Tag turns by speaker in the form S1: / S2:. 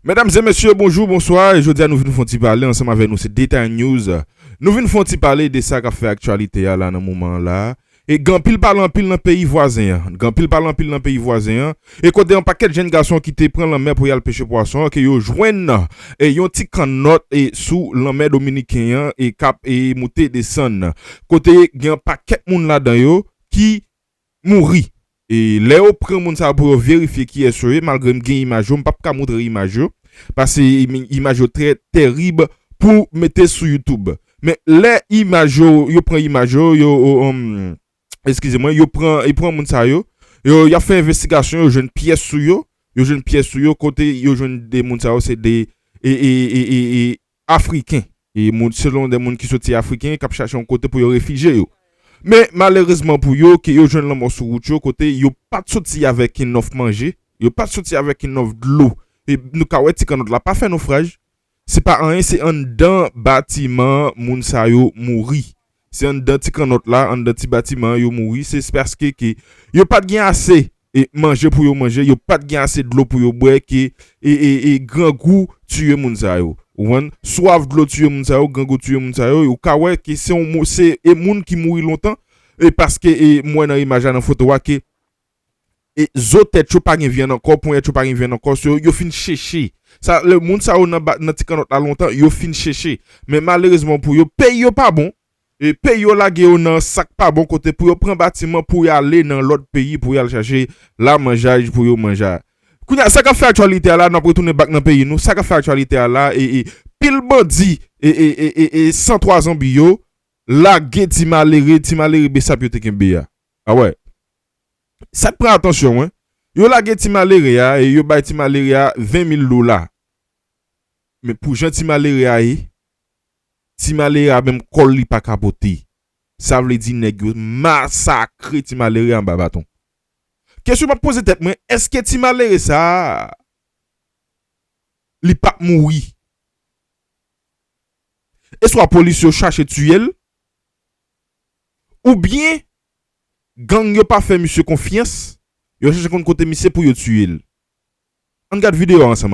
S1: Mesdames et messieurs, bonjour, bonsoir. Et je dis à nous venons parler ensemble avec nous, c'est Data News. Nous venons parler de ça qui fait actualité là, dans ce moment-là. Et Gampil parle en pile dans le pays voisin. Gampil parle en pile dans le pays voisin. Et côté un paquet de jeunes garçons qui te prennent la mer pour y aller pêcher poisson, qui yo joignent et yon ti canotte et sous la mer dominicain et cap et monter descendre. Côté il y a un paquet de monde là-dedans yo qui mourit. Et là, on prend moun ça pour vérifier qui est sûr, malgré que image, on pas ka montrer image parce que image très terrible pour mettre sur YouTube. Mais les images yo prend image yo excusez-moi, il prend moun ça yo a fait investigation, yo jeune pièce sur yo, côté yo jeune des moun ça c'est des africains et selon des moun qui sont africains qui cherchent un côté pour yo réfugier yo. Mais malheureusement pour yo que yo jeune l'homme sur route côté yo pas sorti avec une offre manger, yo pas sorti avec une offre de l'eau et nous ka wè ti kanot la pas fait naufrage. C'est pas rien, c'est un dans bâtiment moun sa yo mouri. C'est un dans ti kanot là, un dans ti bâtiment yo mouri, c'est parce que yo pas de assez et manger pour yo manger, yo pas de assez de l'eau pour yo boire et grand goût tuer moun sa yo. Ouan soif de l'eau tuer moun sa yo, grand goût tuer moun sa yo, ou ka wè que c'est moun qui mouri longtemps et parce que moi dans image dans photo wa que et zotet chou pas vient encore point chou pas vient encore yo fin chercher ça le monde ça dans ti kanot là longtemps yo fin chercher mais malheureusement pour yo paye yo pas bon et paye yo la ge dans sac pas bon côté pour yo prendre bâtiment pour y aller dans l'autre pays pour y aller chercher la mangeage pour yo manger kounya ça ka fait actualité là n'a retourner back dans pays nous ça ka fait actualité là et pile bandi et 103 ans bio la ge ti maléré be sa piote kembe ya ah ouais. Ça prend attention, hein. Yo la gen ti malaria et yo bay ti malaria $20,000. Mais pour gens ti malaria même kol li pa kapote. Ça veut dire nèg yo massacre ti malaria en babaton. Question m'a poser tête moi, est-ce que ti malaria ça li pa mouri? Est-ce que la police yo cherche tuer ou bien gang yo pas fait monsieur confiance, yo cherche kon côté monsieur pour yo tuer. On regarde vidéo ensemble.